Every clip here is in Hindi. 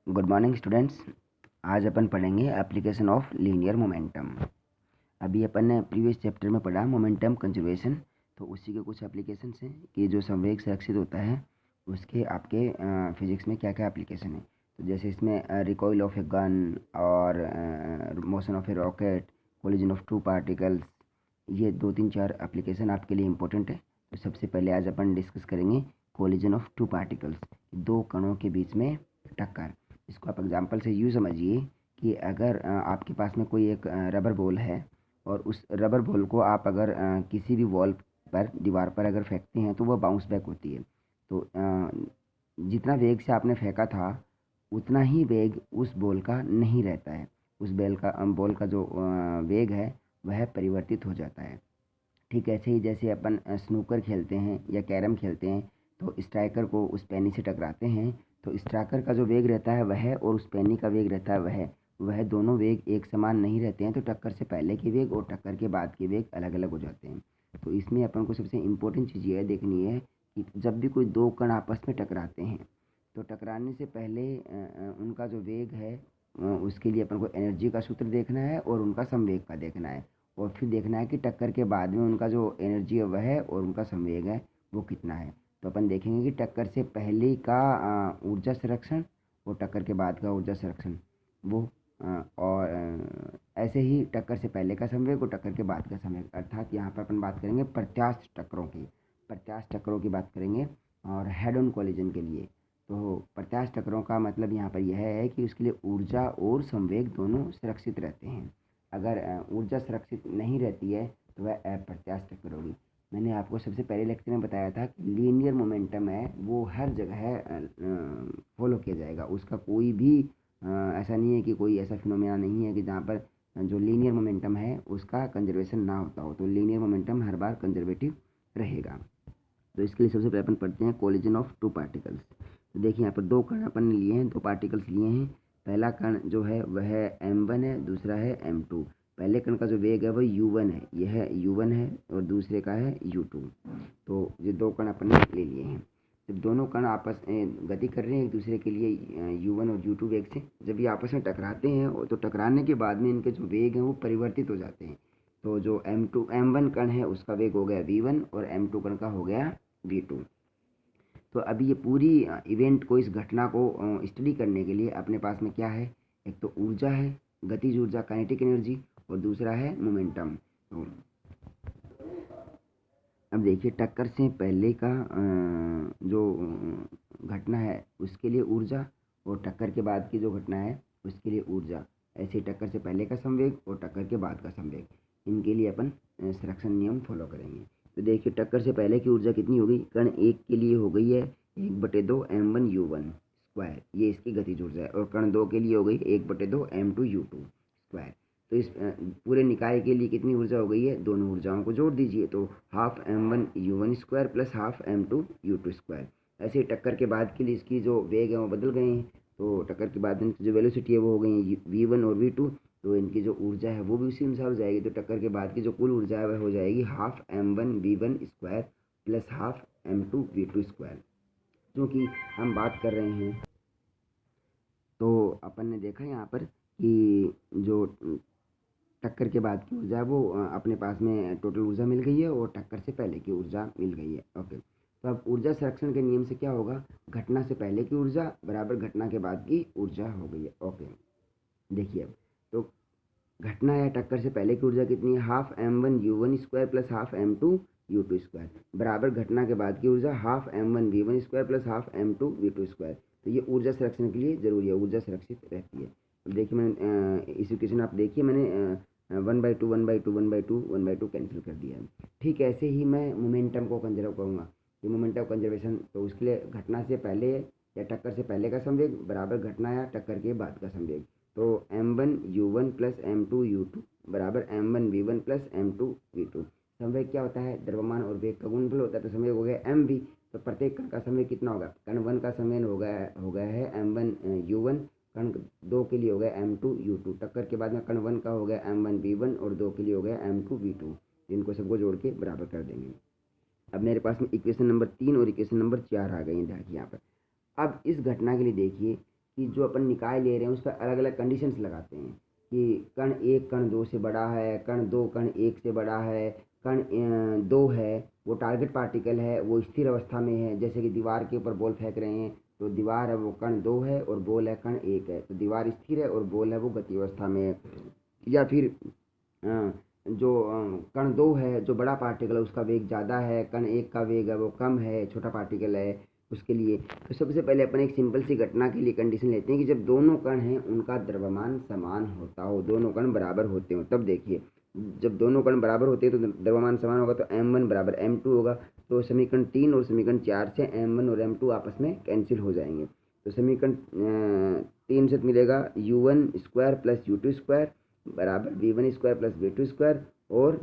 Good morning students. आज अपन पढ़ेंगे एप्लीकेशन ऑफ लीनियर मोमेंटम। अभी अपन ने प्रीवियस चैप्टर में पढ़ा मोमेंटम कंजर्वेशन, तो उसी के कुछ एप्लीकेशंस हैं कि जो संवेग संरक्षित होता है उसके आपके फिजिक्स में क्या क्या एप्लीकेशन है। तो जैसे इसमें रिकॉइल ऑफ ए गन और motion of A rocket, collision of two particles, ये 2 3 4 एप्लीकेशन आपके लिए इम्पोर्टेंट है। तो सबसे पहले आज अपन डिस्कस करेंगे कोलिजन ऑफ टू पार्टिकल्स, दो कणों के बीच में टक्कर। इसको आप एग्जांपल से यूँ समझिए कि अगर आपके पास में कोई एक रबर बॉल है और उस रबर बॉल को आप अगर किसी भी वॉल पर, दीवार पर अगर फेंकते हैं तो वह बाउंस बैक होती है। तो जितना वेग से आपने फेंका था उतना ही वेग उस बॉल का नहीं रहता है। उस बॉल का जो वेग है वह परिवर्तित हो जाता है। ठीक ऐसे ही जैसे अपन स्नूकर खेलते हैं या कैरम खेलते हैं, तो स्ट्राइकर को उस पैनी से टकराते हैं तो स्ट्राइकर का जो वेग रहता है वह और उस पैनी का वेग रहता है वह दोनों वेग एक समान नहीं रहते हैं। तो टक्कर से पहले के वेग और टक्कर के बाद के वेग अलग अलग हो जाते हैं। तो इसमें अपन को सबसे इम्पोर्टेंट चीज़ ये देखनी है कि जब भी कोई दो कण आपस में टकराते हैं तो टकराने से पहले उनका जो वेग है उसके लिए अपन को एनर्जी का सूत्र देखना है और उनका संवेग का देखना है। और फिर देखना है कि टक्कर के बाद में उनका जो एनर्जी है वह है और उनका संवेग है वो कितना है। तो अपन देखेंगे कि टक्कर से पहले का ऊर्जा संरक्षण और टक्कर के बाद का ऊर्जा संरक्षण वो ऐसे ही टक्कर से पहले का संवेग और टक्कर के बाद का संवेग, अर्थात यहाँ पर अपन बात करेंगे प्रत्यास्थ टक्करों की, प्रत्यास्थ टक्करों की बात करेंगे और हेड ऑन कोलिजन के लिए। तो प्रत्यास्थ टक्करों का मतलब यहाँ पर यह है कि उसके लिए ऊर्जा और संवेग दोनों सुरक्षित रहते हैं। अगर ऊर्जा सुरक्षित नहीं रहती है तो वह अप्रत्यास्थ टक्कर होगी। मैंने आपको सबसे पहले लेक्चर में बताया था कि लीनियर मोमेंटम है वो हर जगह फॉलो किया जाएगा। उसका कोई भी ऐसा नहीं है कि कोई ऐसा फिनोमेना नहीं है कि जहाँ पर जो लीनियर मोमेंटम है उसका कंजर्वेशन ना होता हो। तो लीनियर मोमेंटम हर बार कंजर्वेटिव रहेगा। तो इसके लिए सबसे पहले अपन पढ़ते हैं कोलिजन ऑफ टू पार्टिकल्स। तो देखिए यहाँ पर दो कण अपन ने लिए हैं, दो पार्टिकल्स लिए हैं। पहला कण जो है वह m1 है, दूसरा है m2। पहले कण का जो वेग है वह u1 है, यह u1 है और दूसरे का है u2। तो ये दो कण अपन ने ले लिए हैं। जब दोनों कण आपस में गति कर रहे हैं एक दूसरे के लिए u1 और u2 वेग से, जब ये आपस में टकराते हैं तो टकराने के बाद में इनके जो वेग हैं वो परिवर्तित हो जाते हैं। तो जो m1 कण है उसका वेग हो गया v1 और m2 कण का हो गया v2। तो अभी ये पूरी इवेंट को, इस घटना को स्टडी करने के लिए अपने पास में क्या है, एक तो ऊर्जा है, गतिज ऊर्जा काइनेटिक एनर्जी, और दूसरा है मोमेंटम। तो अब देखिए टक्कर से पहले का जो घटना है उसके लिए ऊर्जा और टक्कर के बाद की जो घटना है उसके लिए ऊर्जा। ऐसे ही टक्कर से पहले का संवेग और टक्कर के बाद का संवेग, इनके लिए अपन संरक्षण नियम फॉलो करेंगे। तो देखिए टक्कर से पहले की ऊर्जा कितनी हो गई, कण एक के लिए हो गई है 1/2 m1 u1 स्क्वायर, ये इसकी गतिज ऊर्जा है। और कण दो के लिए हो गई 1/2 m2 u2 स्क्वायर। तो इस पूरे निकाय के लिए कितनी ऊर्जा हो गई है, दोनों ऊर्जाओं को जोड़ दीजिए तो half m1 u1 square plus half m2 u2 square. ऐसे ही टक्कर के बाद के लिए इसकी जो वेग है वो बदल गए हैं। तो टक्कर के बाद इनकी जो वेलोसिटी है वो हो गई है v1 और v2। तो इनकी जो ऊर्जा है वो भी उसी अनुसार हो जाएगी। तो टक्कर के बाद की जो कुल ऊर्जा है वह हो जाएगी half m1 v1 square plus half m2 v2 square. क्योंकि हम बात कर रहे हैं तो अपन ने देखा यहाँ पर कि जो टक्कर के बाद की ऊर्जा है वो अपने पास में टोटल ऊर्जा मिल गई है और टक्कर से पहले की ऊर्जा मिल गई है। ओके, तो अब ऊर्जा संरक्षण के नियम से क्या होगा, घटना से पहले की ऊर्जा बराबर घटना के बाद की ऊर्जा हो गई है। ओके, देखिए अब तो घटना या टक्कर से पहले की ऊर्जा कितनी है, half m1 u1 square plus half m2 u2 square बराबर घटना के बाद की ऊर्जा half m1 v1 square plus half m2 v2 square. तो ये ऊर्जा संरक्षण के लिए जरूरी है, ऊर्जा सुरक्षित रहती है। अब देखिए मैंने इस इक्वेशन आप देखिए मैंने 1/2 1/2 1/2 1/2 कैंसिल कर दिया है। ठीक ऐसे ही मैं मोमेंटम को कंजर्व करूँगा, ये मोमेंटम कंजर्वेशन। तो उसके लिए घटना से पहले या टक्कर से पहले का संवेग बराबर घटना या टक्कर के बाद का संवेग। तो m1 u1 plus m2 u2 बराबर m1 v1 plus m2 v2। संवेग क्या होता है, द्रव्यमान और वेग का गुणनफल होता है। तो संवेग हो गया mv। तो प्रत्येक कण का संवेग कितना होगा, कण 1 का संवेग हो गया है m1 u1, कण 2 के लिए हो गया m2 u2। टक्कर के बाद में कण 1 का हो गया m1 v1 और 2 के लिए हो गया m2 v2। इनको सबको जोड़ के बराबर कर देंगे। अब मेरे पास में इक्वेशन नंबर 3 और इक्वेशन नंबर 4 आ गई हैं। देखिए यहाँ पर अब इस घटना के लिए देखिए कि जो अपन निकाय ले रहे हैं उस पर अलग अलग कंडीशंस लगाते हैं कि कण 1 कण 2 से बड़ा है, कण 2 कण 1 से बड़ा है, कण 2 है वो टारगेट पार्टिकल है, वो स्थिर अवस्था में है। जैसे कि दीवार के ऊपर बॉल फेंक रहे हैं तो दीवार है वो कण 2 है और बॉल है कण 1 है, तो दीवार स्थिर है और बॉल है वो गति अवस्था में है। या फिर जो कण 2 है जो बड़ा पार्टिकल है उसका वेग ज़्यादा है, कण 1 का वेग है वो कम है, छोटा पार्टिकल है उसके लिए। तो सबसे पहले अपन एक सिंपल सी घटना के लिए कंडीशन लेते हैं कि जब दोनों कण हैं उनका द्रव्यमान समान होता हो, दोनों कण बराबर होते हो, तब देखिए जब दोनों कण बराबर होते हैं तो द्रव्यमान समान होगा, तो m1 बराबर m2 होगा। तो समीकरण 3 और समीकरण 4 से m1 और m2 आपस में कैंसिल हो जाएंगे। तो समीकरण 3 से मिलेगा u1 square plus u2 square बराबर v1 square plus v2 square, और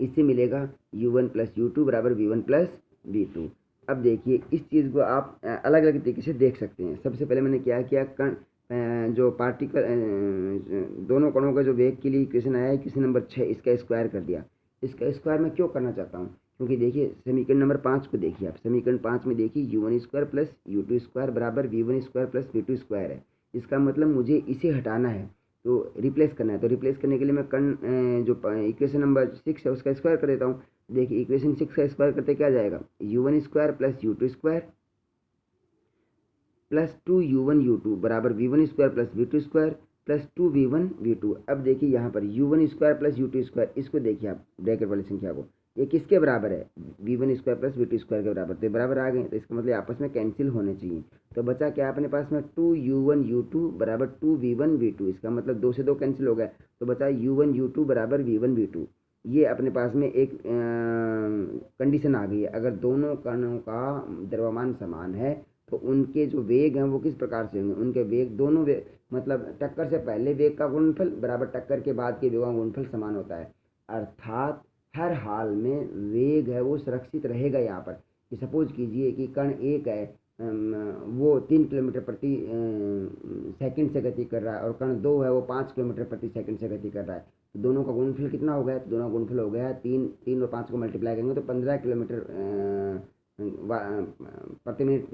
इससे मिलेगा u1 प्लस u2 बराबर v1 प्लस v2। अब देखिए इस चीज़ को आप अलग अलग तरीके से देख सकते हैं। सबसे पहले मैंने क्या किया, कण जो पार्टिकल दोनों कणों का जो वेग के लिए इक्वेशन आया है इक्वेशन नंबर 6, इसका स्क्वायर कर दिया। इसका स्क्वायर मैं क्यों करना चाहता हूँ, क्योंकि देखिए समीकरण नंबर 5 को देखिए आप, समीकरण 5 में देखिए u1 square plus u2 square बराबर v1 square plus v2 square है। इसका मतलब मुझे इसे हटाना है तो रिप्लेस करना है। तो रिप्लेस करने के लिए मैं कण जो इक्वेशन नंबर 6 है उसका स्क्वायर कर देता हूँ। देखिए इक्वेशन 6 का स्क्वायर करते क्या जाएगा, u1 square plus u2 square plus 2u1 u2 बराबर v1 square plus v2 square plus 2v1 v2। अब देखिए यहाँ पर u1 square plus u2 square, इसको देखिए आप ब्रैकेट वाली संख्या को, ये किसके बराबर है, v1 square plus v2 square के बराबर, तो ये बराबर आ गए, तो इसका मतलब आपस में कैंसिल होने चाहिए। तो बचा क्या अपने पास में 2u1 u2 बराबर 2v1 v2, इसका मतलब 2 से 2 कैंसिल हो गया, तो बचा u1 u2 बराबर v1 v2। ये अपने पास में एक कंडीशन आ गई है, अगर दोनों कणों का द्रव्यमान समान है तो उनके जो वेग हैं वो किस प्रकार से होंगे, उनके वेग दोनों वेग मतलब टक्कर से पहले वेग का गुणनफल बराबर टक्कर के बाद के वेग का गुणनफल समान होता है। अर्थात हर हाल में वेग है वो सुरक्षित रहेगा। यहाँ पर कि सपोज कीजिए कि कण 1 है वो 3 किलोमीटर प्रति सेकंड से गति कर रहा है और कण 2 है वो 5 किलोमीटर प्रति सेकंड से गति कर रहा है, तो दोनों का गुणनफल कितना हो गया, तो दोनों का गुणनफल हो गया 3 और 5 को मल्टीप्लाई करेंगे तो 15 किलोमीटर प्रति मिनट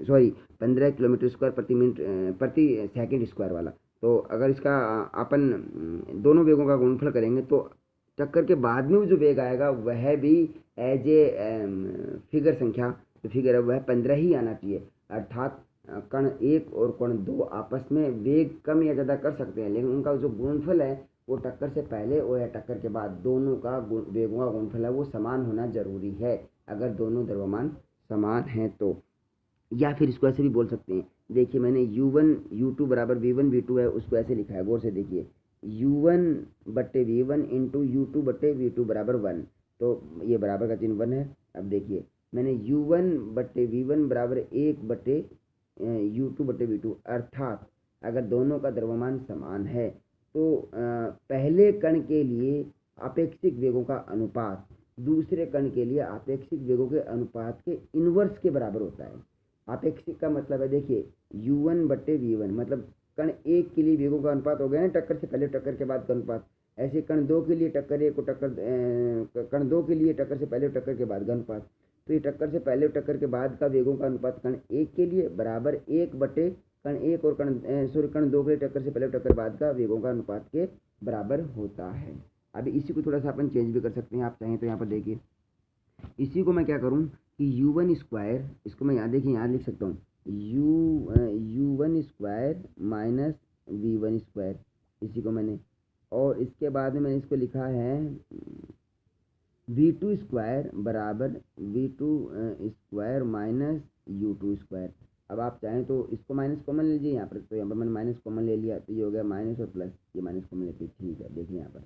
सॉरी 15 किलोमीटर स्क्वायर प्रति मिनट प्रति सेकंड स्क्वायर वाला। तो अगर इसका अपन दोनों वेगों का गुणनफल करेंगे तो टक्कर के बाद में जो वेग आएगा वह भी एज ए फिगर संख्या, तो फिगर है वह 15 ही आना चाहिए। अर्थात कण 1 और कण 2 आपस में वेग कम या ज़्यादा कर सकते हैं, लेकिन उनका जो गुणनफल है वो टक्कर से पहले और या टक्कर के बाद दोनों का वेगों का गुणनफल है वो समान होना जरूरी है, अगर दोनों द्रव्यमान समान हैं तो। या फिर इसको ऐसे भी बोल सकते हैं, देखिए मैंने u1 u2 बराबर v1 v2 है, उसको ऐसे लिखा है, गौर से देखिए u1 बट्टे v1 इंटू u2 बट्टे v2 बराबर 1, तो ये बराबर का चिन्ह 1 है। अब देखिए मैंने u1 बट्टे v1 बराबर 1 बट्टे u2 बट्टे v2, अर्थात अगर दोनों का द्रव्यमान समान है तो पहले कण के लिए अपेक्षित वेगों का अनुपात दूसरे कण के लिए अपेक्षित वेगों के अनुपात के इन्वर्स के बराबर होता है। अपेक्षित का मतलब है देखिए u1 बट्टे v1, मतलब कण 1 के लिए वेगों का अनुपात हो गया ना टक्कर से पहले टक्कर के बाद का अनुपात, ऐसे कण 2 के लिए टक्कर 1 और कण 2 के लिए टक्कर से पहले टक्कर के बाद का अनुपात, तो ये टक्कर से पहले टक्कर के बाद का वेगों का अनुपात कण 1 के लिए बराबर 1 बट्टे कण 1 और कण 2 के लिए टक्कर से पहले टक्कर बाद का वेगों का अनुपात के बराबर होता है। अभी इसी को थोड़ा सा अपन चेंज भी कर सकते हैं, आप चाहें तो यहाँ पर देखिए इसी को मैं क्या करूँ कि u1 स्क्वायर, इसको मैं यहाँ देखिए यहाँ लिख सकता हूँ u1 square minus v1 square, इसी को मैंने, और इसके बाद में मैंने इसको लिखा है v2 स्क्वायर बराबर v2 square minus u2 square. अब आप चाहें तो इसको माइनस कॉमन ले लीजिए यहाँ पर, तो यहाँ पर मैंने माइनस कॉमन ले लिया तो ये हो गया माइनस और प्लस, ये माइनस कॉमन लेते ठीक है, देखिए यहाँ पर,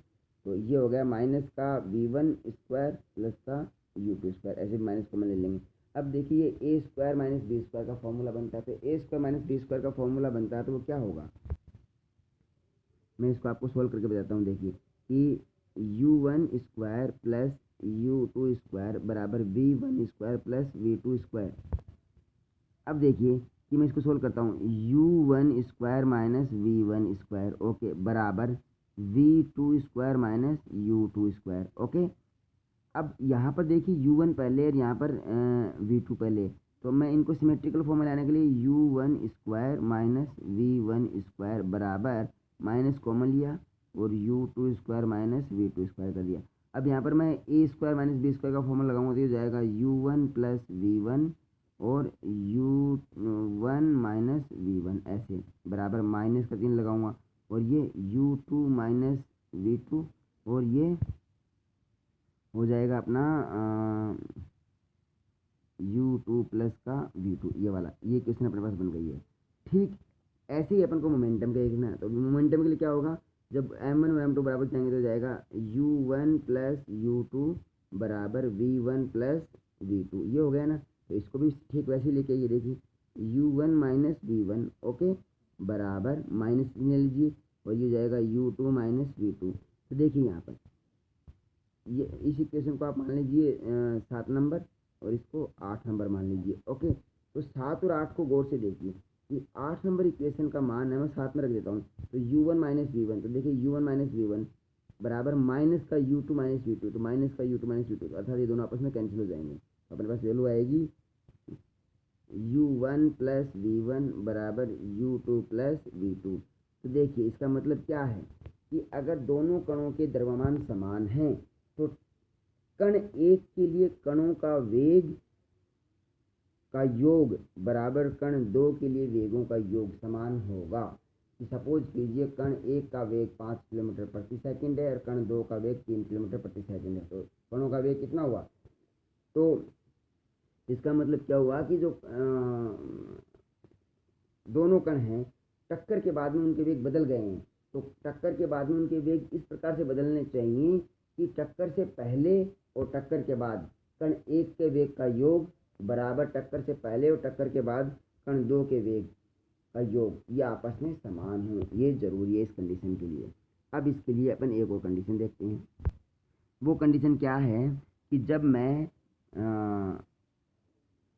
तो ये हो गया माइनस का v1 स्क्वायर प्लस का u2 स्क्वायर, ऐसे माइनस कॉमन ले लेंगे। अब देखिए ए स्क्वायर माइनस बी स्क्वायर का फॉर्मूला बनता है, तो ए स्क्वायर माइनस बी स्क्वायर का फॉर्मूला बनता है तो वो क्या होगा, मैं इसको आपको सोल्व करके बताता हूँ। देखिए कि u1 square plus u2 square बराबर v1 square plus v2 square. अब देखिए कि मैं इसको सोल्व करता हूँ, u1 square minus v1 square okay बराबर v2 square minus u2 square okay. अब यहाँ पर देखिए u1 पहले और यहाँ पर v2 पहले, तो मैं इनको सिमेट्रिकल फॉर्म में लाने के लिए u1 square minus v1 square बराबर माइनस कॉमन लिया और u2 square minus v2 square कर दिया। अब यहाँ पर मैं a square minus b square का फॉर्मूला लगाऊंगा तो ये जाएगा u1 प्लस v1 और u1 माइनस v1 ऐसे बराबर माइनस का 3 लगाऊंगा और ये u2 माइनस v2 और ये हो जाएगा अपना u2 प्लस का v2 ये वाला, ये क्वेश्चन अपने पास बन गई है। ठीक ऐसे ही अपन को मोमेंटम का देखना है, तो मोमेंटम के लिए क्या होगा, जब m1 और m2 बराबर जाएंगे तो जाएगा u1 प्लस u2 बराबर v1 प्लस v2, ये हो गया ना। तो इसको भी ठीक वैसे ही लेके आइए, देखिए u1 माइनस v1 ओके बराबर माइनस ले लीजिए और ये जाएगा u2 माइनस v2। तो देखिए यहाँ पर ये इस इक्वेशन को आप मान लीजिए 7 नंबर और इसको 8 नंबर मान लीजिए ओके। तो 7 और 8 को गौर से देखिए कि 8 नंबर इक्वेशन का मान है, मैं 7 में रख देता हूँ, तो u1 माइनस वी1, तो देखिए u1 माइनस वी1 बराबर माइनस का u2 माइनस वी2, तो माइनस का u2 माइनस वी2 अर्थात ये दोनों आपस में कैंसिल हो जाएंगे। तो अपने पास वैल्यू आएगी u1 प्लस वी1 बराबर u2 प्लस वी2। तो देखिए इसका मतलब क्या है कि अगर दोनों कणों के द्रव्यमान समान हैं तो कण एक के लिए कणों का वेग का योग बराबर कण दो के लिए वेगों का योग समान होगा। कि सपोज कीजिए कण एक का वेग 5 किलोमीटर प्रति सेकंड है और कण दो का वेग 3 किलोमीटर प्रति सेकंड है, तो कणों का वेग कितना हुआ। तो इसका मतलब क्या हुआ कि जो दोनों कण हैं टक्कर के बाद में उनके वेग बदल गए हैं, तो टक्कर के बाद में उनके वेग इस प्रकार से बदलने चाहिए कि टक्कर से पहले और टक्कर के बाद कण एक के वेग का योग बराबर टक्कर से पहले और टक्कर के बाद कण दो के वेग का योग, ये आपस में समान हो, ये जरूरी है इस कंडीशन के लिए। अब इसके लिए अपन एक और कंडीशन देखते हैं। वो कंडीशन क्या है कि जब मैं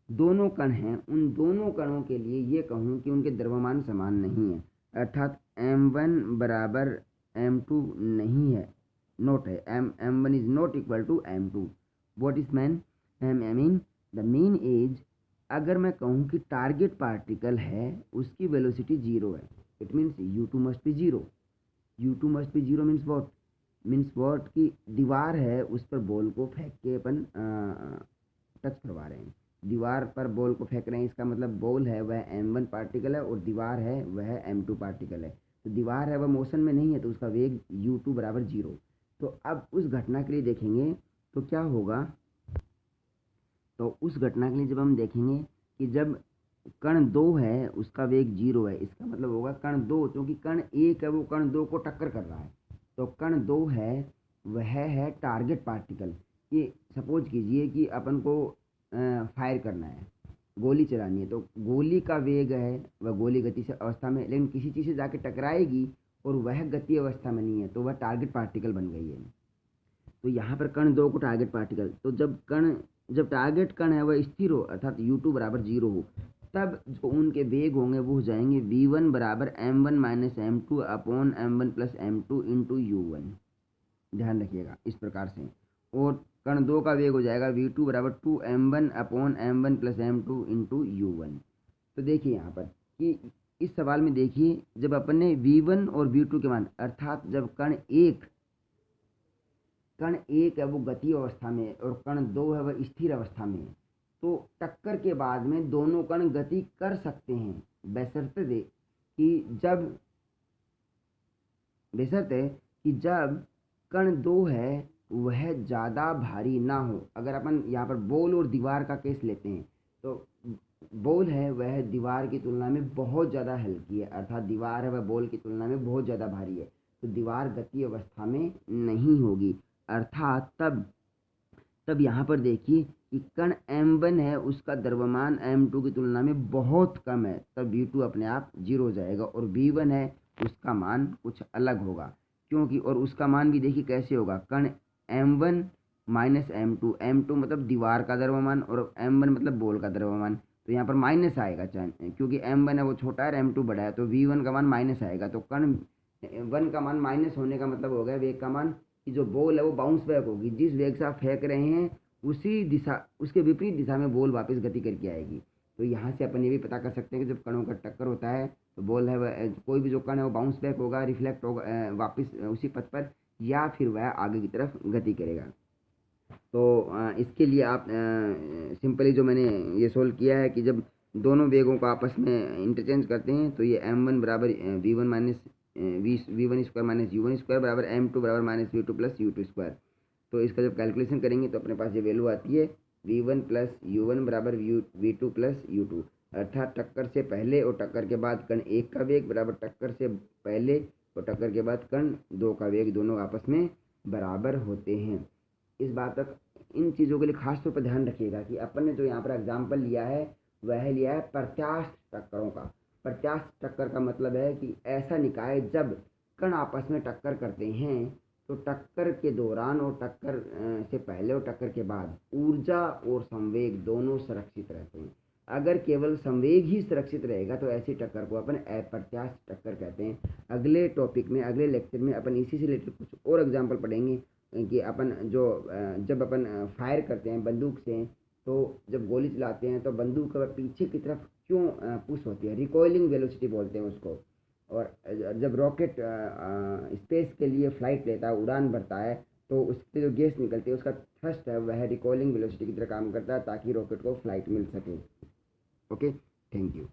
दोनों कण हैं उन दोनों कणों के लिए ये कहूँ कि उनके द्रव्यमान समान नहीं है, अर्थात m1 बराबर m2 नहीं है, नोट है, m1 is not equal to m2। What is mean the mean is, अगर मैं कहूँ कि टारगेट पार्टिकल है उसकी वेलोसिटी 0 है, it means u2 must be 0। u2 must be 0 means what की दीवार है उस पर बॉल को फेंक के अपन टच करवा रहे हैं, दीवार पर बॉल को फेंक रहे हैं, इसका मतलब बॉल है वह m1 पार्टिकल है और दीवार है वह m2 पार्टिकल है। तो दीवार है वह मोशन में नहीं है तो उसका वेग u2 बराबर 0। तो अब उस घटना के लिए देखेंगे तो क्या होगा, तो उस घटना के लिए जब हम देखेंगे कि जब कण 2 है उसका वेग 0 है, इसका मतलब होगा कण 2, क्योंकि कण 1 है वो कण 2 को टक्कर कर रहा है, तो कण 2 है वह है टारगेट पार्टिकल। ये सपोज कीजिए कि अपन को फायर करना है, गोली चलानी है, तो गोली का वेग है वह गोली गति से अवस्था में, लेकिन किसी चीज़ से जाके टकराएगी और वह गति अवस्था में नहीं है तो वह टारगेट पार्टिकल बन गई है। तो यहाँ पर कण 2 को टारगेट पार्टिकल, तो जब टारगेट कण है वह स्थिर हो अर्थात u2 बराबर 0 हो, तब जो उनके वेग होंगे वो हो जाएंगे v1 बराबर m1 minus m2 upon m1 plus m2 into u1, ध्यान रखिएगा इस प्रकार से। और कण 2 का वेग हो जाएगा v2 बराबर 2m1 upon m1 plus m2 into u1। तो देखिए यहाँ पर कि इस सवाल में देखिए जब अपन ने v1 और v2 के मान, अर्थात जब कण एक है वो गति अवस्था में और कण 2 है वह स्थिर अवस्था में, तो टक्कर के बाद में दोनों कण गति कर सकते हैं बशर्ते कि जब कण 2 है वह ज़्यादा भारी ना हो। अगर अपन यहाँ पर बॉल और दीवार का केस लेते हैं तो बॉल है वह दीवार की तुलना में बहुत ज़्यादा हल्की है, अर्थात दीवार है वह बॉल की तुलना में बहुत ज़्यादा भारी है, तो दीवार गति अवस्था में नहीं होगी, अर्थात तब यहाँ पर देखिए कि कण m1 है उसका द्रव्यमान m2 की तुलना में बहुत कम है, तब v2 अपने आप 0 हो जाएगा और v1 है उसका मान कुछ अलग होगा, क्योंकि और उसका मान भी देखिए कैसे होगा, कण m1 माइनस m2 मतलब दीवार का द्रव्यमान और m1 मतलब बॉल का द्रव्यमान, तो यहाँ पर माइनस आएगा क्योंकि m1 है वो छोटा है m2 बड़ा है, तो v1 का मान माइनस आएगा। तो कण 1 का मान माइनस होने का मतलब हो गया वेग का मान कि जो बॉल है वो बाउंस बैक होगी, जिस वेग से आप फेंक रहे हैं उसी दिशा उसके विपरीत दिशा में बॉल वापस गति करके आएगी। तो यहाँ से अपन ये भी पता कर सकते हैं कि जब कणों का टक्कर होता है तो बॉल है वह कोई भी जो कण है वो बाउंस बैक होगा, रिफ्लेक्ट होगा वापस उसी पथ पर, या फिर वह आगे की तरफ गति करेगा। तो इसके लिए आप सिंपली जो मैंने ये सोल्व किया है कि जब दोनों वेगों को आपस में इंटरचेंज करते हैं तो ये m1 बराबर v1 minus v one square minus u1 square बराबर m2 बराबर minus v2 plus u2 square. तो इसका जब कैलकुलेशन करेंगे तो अपने पास ये वैल्यू आती है v1 प्लस u1 बराबर v2 प्लस u2, अर्थात टक्कर से पहले और टक्कर के बाद कण एक का वेग बराबर टक्कर से पहले और टक्कर के बाद कण दो का वेग, दोनों आपस में बराबर होते हैं। इस बात तक इन चीज़ों के लिए खास तौर पर ध्यान रखिएगा कि अपन ने जो यहाँ पर एग्जाम्पल लिया है वह लिया है प्रत्यास्थ टक्करों का। प्रत्यास्थ टक्कर का मतलब है कि ऐसा निकाय जब कण आपस में टक्कर करते हैं तो टक्कर के दौरान और टक्कर से पहले और टक्कर के बाद ऊर्जा और संवेग दोनों सुरक्षित रहते हैं। अगर केवल संवेग ही सुरक्षित रहेगा तो ऐसी टक्कर को अपन अप्रत्यास्थ टक्कर कहते हैं। अगले टॉपिक में, अगले लेक्चर में अपन इसी से रिलेटेड कुछ और एग्जाम्पल पढ़ेंगे कि अपन जो जब अपन फायर करते हैं बंदूक से, तो जब गोली चलाते हैं तो बंदूक पीछे की तरफ क्यों पुश होती है, रिकॉइलिंग वेलोसिटी बोलते हैं उसको। और जब रॉकेट स्पेस के लिए फ्लाइट लेता है, उड़ान भरता है, तो उससे जो गैस निकलती है उसका थ्रस्ट है वह रिकॉइलिंग वेलोसिटी की तरह काम करता है ताकि रॉकेट को फ्लाइट मिल सके। Okay, thank you.